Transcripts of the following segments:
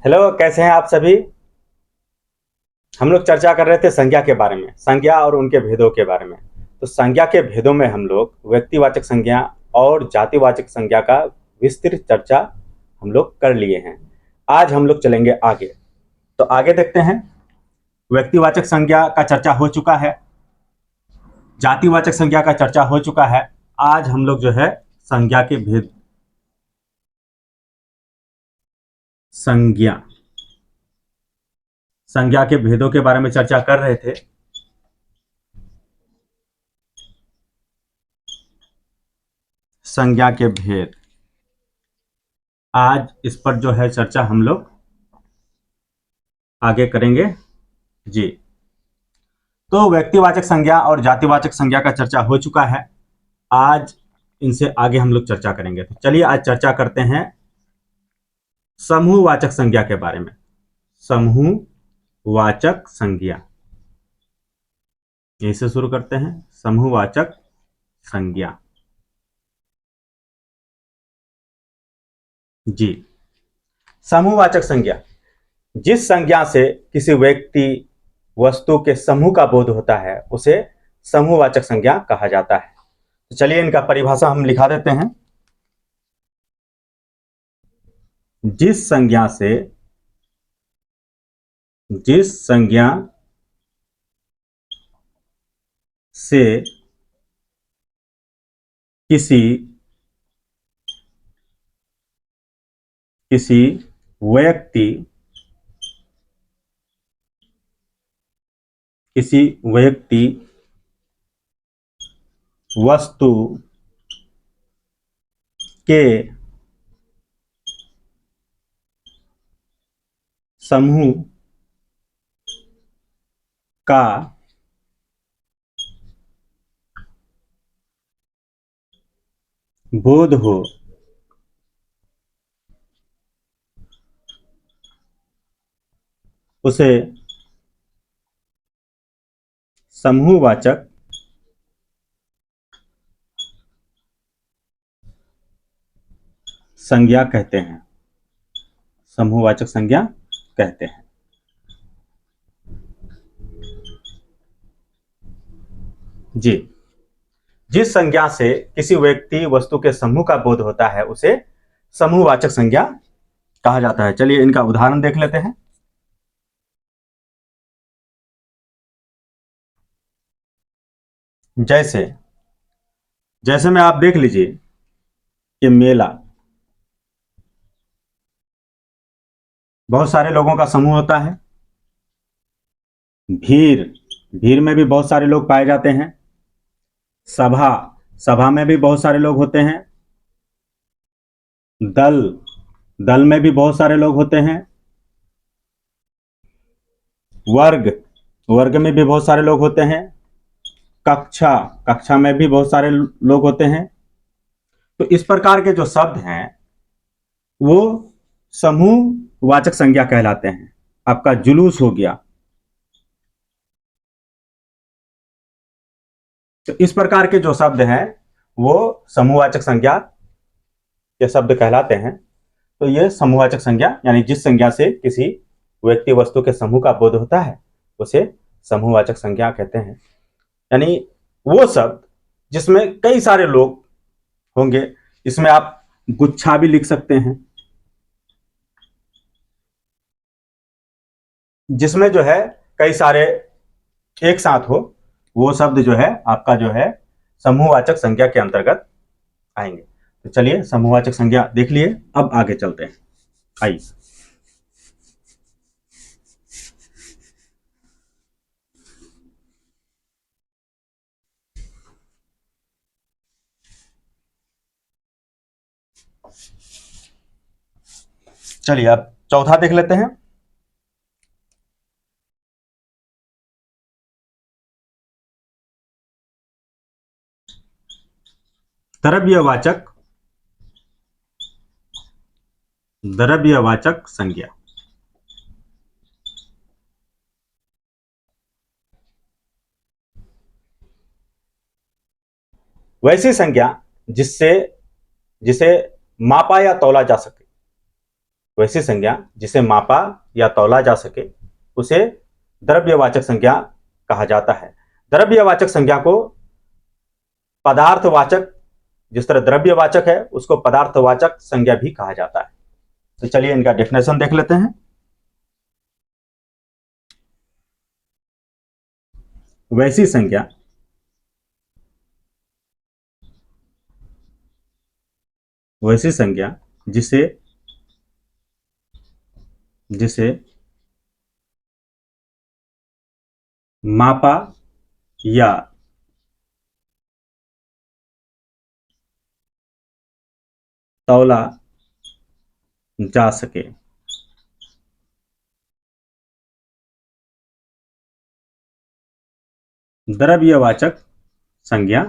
Hello, कैसे हैं आप सभी। हम लोग चर्चा कर रहे थे संज्ञा के बारे में, संज्ञा और उनके भेदों के बारे में। तो संज्ञा के भेदों में हम लोग व्यक्तिवाचक संज्ञा और जातिवाचक संज्ञा का विस्तृत चर्चा हम लोग कर लिए हैं। आज हम लोग चलेंगे आगे। तो आगे देखते हैं। व्यक्तिवाचक संज्ञा का चर्चा हो चुका है, जातिवाचक संज्ञा का चर्चा हो चुका है। आज हम लोग जो है संज्ञा के भेद, संज्ञा संज्ञा के भेदों के बारे में चर्चा कर रहे थे। संज्ञा के भेद, आज इस पर जो है चर्चा हम लोग आगे करेंगे जी। तो व्यक्तिवाचक संज्ञा और जातिवाचक संज्ञा का चर्चा हो चुका है। आज इनसे आगे हम लोग चर्चा करेंगे। तो चलिए आज चर्चा करते हैं समूहवाचक संज्ञा के बारे में। समूहवाचक संज्ञा, यहीं से शुरू करते हैं। समूहवाचक संज्ञा जी। समूहवाचक संज्ञा, जिस संज्ञा से किसी व्यक्ति वस्तु के समूह का बोध होता है उसे समूहवाचक संज्ञा कहा जाता है। तो चलिए इनका परिभाषा हम लिखा देते हैं। जिस संज्ञा से किसी व्यक्ति वस्तु के समूह का बोध हो उसे समूहवाचक संज्ञा कहते हैं। समूहवाचक संज्ञा कहते हैं जी। जिस संज्ञा से किसी व्यक्ति वस्तु के समूह का बोध होता है उसे समूहवाचक संज्ञा कहा जाता है। चलिए इनका उदाहरण देख लेते हैं। जैसे जैसे में आप देख लीजिए कि मेला, बहुत सारे लोगों का समूह होता है। भीड़, भीड़ में भी बहुत सारे लोग पाए जाते हैं। सभा, सभा में भी बहुत सारे लोग होते हैं। दल, दल में भी बहुत सारे लोग होते हैं। वर्ग, वर्ग में भी बहुत सारे लोग होते हैं। कक्षा, कक्षा में भी बहुत सारे लोग होते हैं। तो इस प्रकार के जो शब्द हैं वो समूहवाचक संज्ञा कहलाते हैं। आपका जुलूस हो गया। तो इस प्रकार के जो शब्द हैं वो समूहवाचक संज्ञा के शब्द कहलाते हैं। तो ये समूहवाचक संज्ञा यानी जिस संज्ञा से किसी व्यक्ति वस्तु के समूह का बोध होता है उसे समूहवाचक संज्ञा कहते हैं। यानी वो शब्द जिसमें कई सारे लोग होंगे। इसमें आप गुच्छा भी लिख सकते हैं। जिसमें जो है कई सारे एक साथ हो, वो शब्द जो है आपका जो है समूहवाचक संज्ञा के अंतर्गत आएंगे। तो चलिए समूहवाचक संज्ञा देख लिए, अब आगे चलते हैं। आइए। चलिए अब चौथा देख लेते हैं। द्रव्यवाचक द्रव्यवाचक संज्ञा। वैसी संज्ञा जिससे जिसे मापा या तौला जा सके। वैसी संज्ञा जिसे मापा या तौला जा सके उसे द्रव्यवाचक संज्ञा कहा जाता है। द्रव्यवाचक संज्ञा को पदार्थवाचक, जिस तरह द्रव्यवाचक है उसको पदार्थवाचक संज्ञा भी कहा जाता है। तो चलिए इनका डेफिनेशन देख लेते हैं। वैसी संज्ञा जिसे मापा या तौला जा सके। द्रव्यवाचक संज्ञा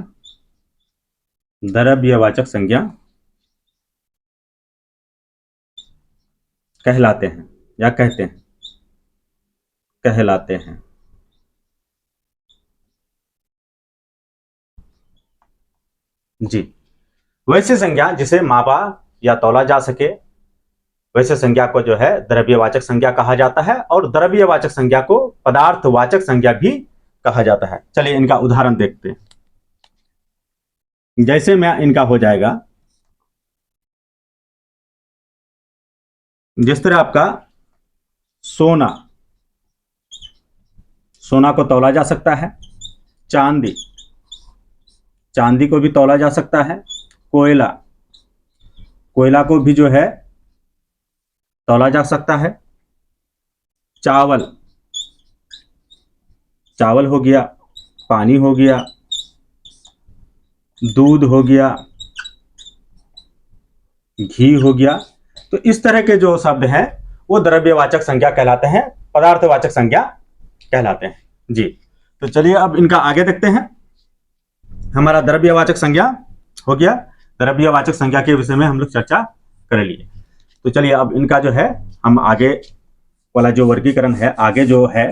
कहलाते हैं या कहलाते हैं। जी, वैसी संज्ञा जिसे मापा या तौला जा सके, वैसे संज्ञा को जो है द्रव्यवाचक संज्ञा कहा जाता है और द्रव्यवाचक संज्ञा को पदार्थवाचक संज्ञा भी कहा जाता है। चलिए इनका उदाहरण देखते हैं। जैसे में इनका हो जाएगा, जिस तरह आपका सोना को तौला जा सकता है, चांदी को भी तौला जा सकता है, कोयला को भी जो है तौला जा सकता है, चावल हो गया, पानी हो गया, दूध हो गया, घी हो गया। तो इस तरह के जो शब्द हैं वो द्रव्यवाचक संज्ञा कहलाते हैं, पदार्थवाचक संज्ञा कहलाते हैं। जी, तो चलिए अब इनका आगे देखते हैं। हमारा द्रव्यवाचक संज्ञा हो गया, द्रव्यवाचक संज्ञा के विषय में हम लोग चर्चा कर लिए। तो चलिए अब इनका जो है हम आगे वाला जो वर्गीकरण है, आगे जो है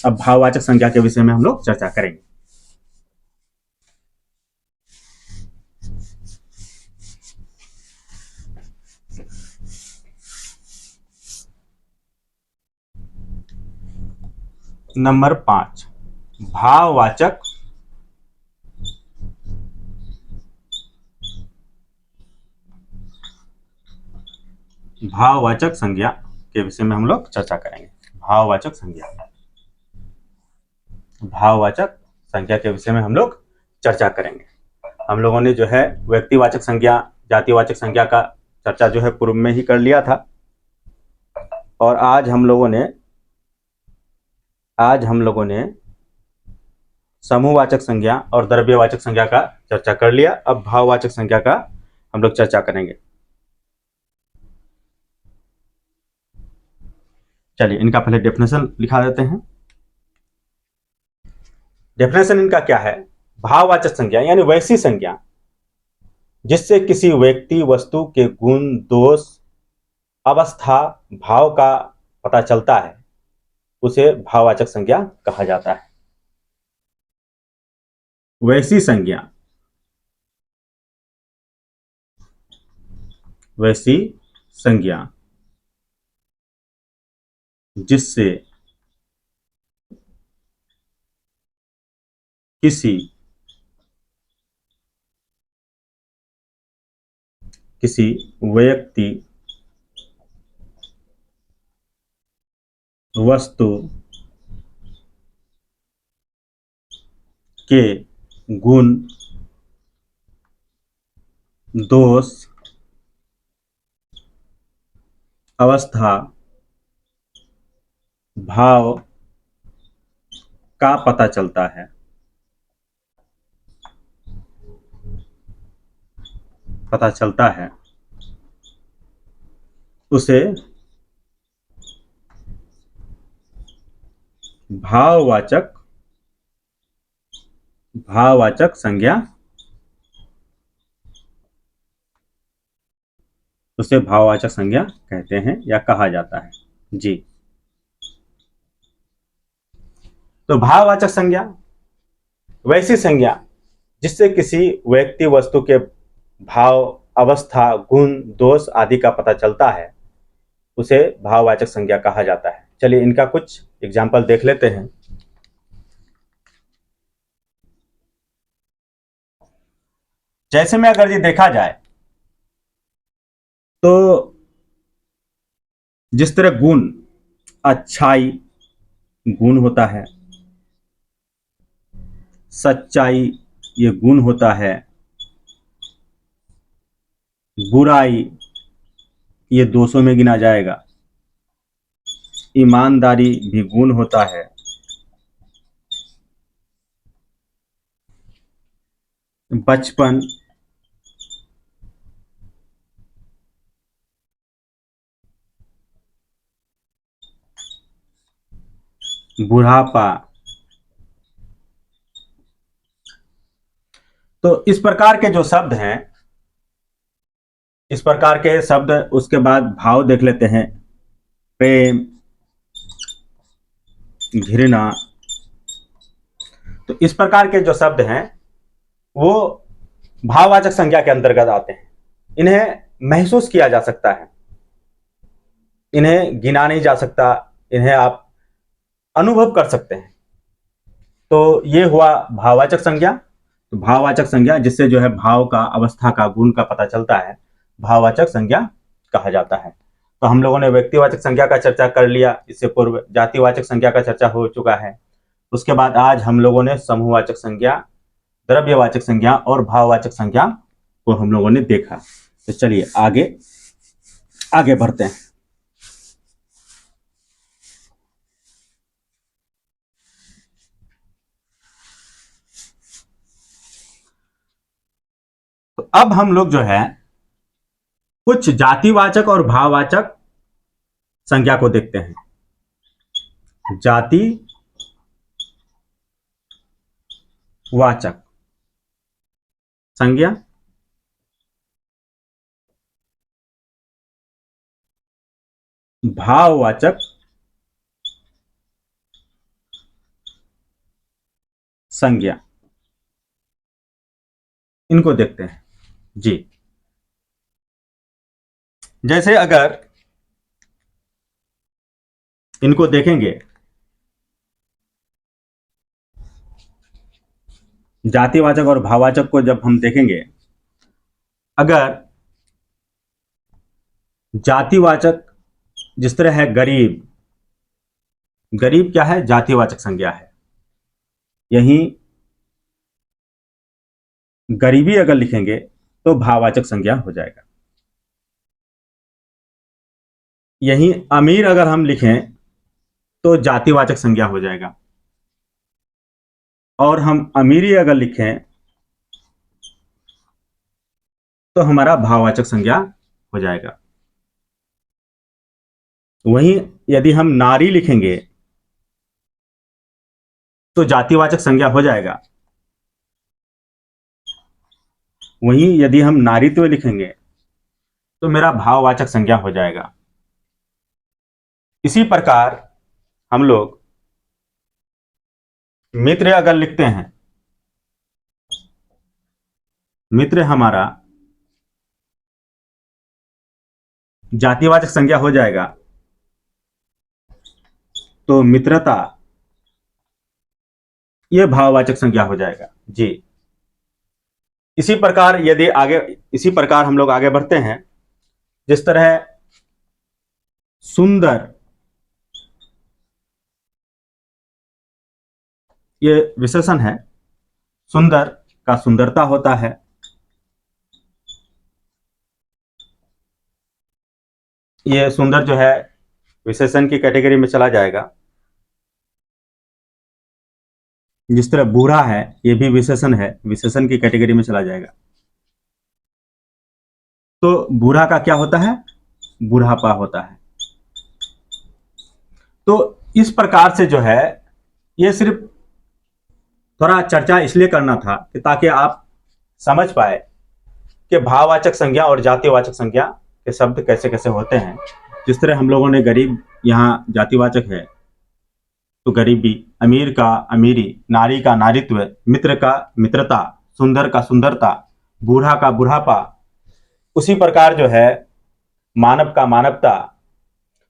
अब भाववाचक संज्ञा के विषय में हम लोग चर्चा करेंगे। नंबर 5, भाववाचक संज्ञा के विषय में हम लोग चर्चा करेंगे। भाववाचक संज्ञा के विषय में हम लोग चर्चा करेंगे। हम लोगों ने जो है व्यक्तिवाचक संज्ञा, जातिवाचक संज्ञा का चर्चा जो है पूर्व में ही कर लिया था और आज हम लोगों ने समूहवाचक संज्ञा और द्रव्यवाचक संज्ञा का चर्चा कर लिया। अब भाववाचक संज्ञा का हम लोग चर्चा करेंगे। चलिए इनका पहले डेफिनेशन लिखा देते हैं। डेफिनेशन इनका क्या है? भाववाचक संज्ञा यानी वैसी संज्ञा जिससे किसी व्यक्ति वस्तु के गुण, दोष, अवस्था, भाव का पता चलता है उसे भाववाचक संज्ञा कहा जाता है। वैसी संज्ञा जिससे किसी व्यक्ति, वस्तु के गुण, दोष, अवस्था, भाव का पता चलता है उसे भाववाचक संज्ञा कहते हैं या कहा जाता है। जी, तो भाववाचक संज्ञा वैसी संज्ञा जिससे किसी व्यक्ति वस्तु के भाव, अवस्था, गुण, दोष आदि का पता चलता है उसे भाववाचक संज्ञा कहा जाता है। चलिए इनका कुछ एग्जाम्पल देख लेते हैं। जैसे में अगर ये देखा जाए तो जिस तरह गुण, अच्छाई गुण होता है, सच्चाई ये गुण होता है, बुराई ये दोषों में गिना जाएगा, ईमानदारी भी गुण होता है, बचपन बुढ़ापा। तो इस प्रकार के जो शब्द हैं, इस प्रकार के शब्द, उसके बाद भाव देख लेते हैं। प्रेम, घृणा, तो इस प्रकार के जो शब्द हैं वो भाववाचक संज्ञा के अंतर्गत आते हैं। इन्हें महसूस किया जा सकता है, इन्हें गिना नहीं जा सकता, इन्हें आप अनुभव कर सकते हैं। तो ये हुआ भाववाचक संज्ञा। तो भाववाचक संज्ञा जिससे जो है भाव का, अवस्था का, गुण का पता चलता है, भाववाचक संज्ञा कहा जाता है। तो हम लोगों ने व्यक्तिवाचक संज्ञा का चर्चा कर लिया, इससे पूर्व जातिवाचक संज्ञा का चर्चा हो चुका है। उसके बाद आज हम लोगों ने समूहवाचक संज्ञा, द्रव्यवाचक संज्ञा और भाववाचक संज्ञा को हम लोगों ने देखा। तो चलिए आगे आगे बढ़ते हैं। तो अब हम लोग जो है कुछ जातिवाचक और भाववाचक संज्ञा को देखते हैं। जाति वाचक संज्ञा, भाववाचक संज्ञा, इनको देखते हैं जी। जैसे अगर इनको देखेंगे, जातिवाचक और भाववाचक को जब हम देखेंगे, अगर जातिवाचक जिस तरह है गरीब, गरीब क्या है? जातिवाचक संज्ञा है। यहीं गरीबी अगर लिखेंगे तो भाववाचक संज्ञा हो जाएगा। यहीं अमीर अगर हम लिखें तो जातिवाचक संज्ञा हो जाएगा, और हम अमीरी अगर लिखें तो हमारा भाववाचक संज्ञा हो जाएगा। वहीं यदि हम नारी लिखेंगे तो जातिवाचक संज्ञा हो जाएगा। वहीं यदि हम नारीत्व लिखेंगे तो मेरा भाववाचक संज्ञा हो जाएगा। इसी प्रकार हम लोग मित्र अगर लिखते हैं, मित्र हमारा जातिवाचक संज्ञा हो जाएगा। तो मित्रता यह भाववाचक संज्ञा हो जाएगा जी। इसी प्रकार हम लोग आगे बढ़ते हैं। जिस तरह सुंदर, ये विशेषण है, सुंदर का सुंदरता होता है। ये सुंदर जो है विशेषण की कैटेगरी में चला जाएगा। जिस तरह बूढ़ा है, ये भी विशेषण है, विशेषण की कैटेगरी में चला जाएगा। तो बूढ़ा का क्या होता है? बुढ़ापा होता है। तो इस प्रकार से जो है, ये सिर्फ थोड़ा चर्चा इसलिए करना था कि ताकि आप समझ पाए कि भाववाचक संज्ञा और जातिवाचक संज्ञा के शब्द कैसे कैसे होते हैं। जिस तरह हम लोगों ने गरीब यहाँ जातिवाचक है, तो गरीबी, अमीर का अमीरी, नारी का नारीत्व, मित्र का मित्रता, सुंदर का सुंदरता, बूढ़ा का बुढ़ापा। उसी प्रकार जो है मानव का मानवता,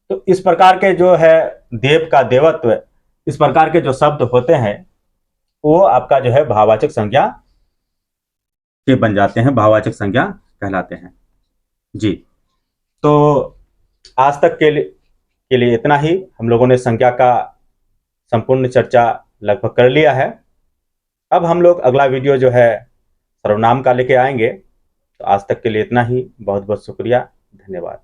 तो इस प्रकार के जो है देव का देवत्व, इस प्रकार के जो शब्द होते हैं वो आपका जो है भाववाचक संज्ञा के बन जाते हैं, भाववाचक संज्ञा कहलाते हैं। जी, तो आज तक के लिए इतना ही। हम लोगों ने संज्ञा का संपूर्ण चर्चा लगभग कर लिया है। अब हम लोग अगला वीडियो जो है सर्वनाम का लेके आएंगे। तो आज तक के लिए इतना ही। बहुत बहुत शुक्रिया, धन्यवाद।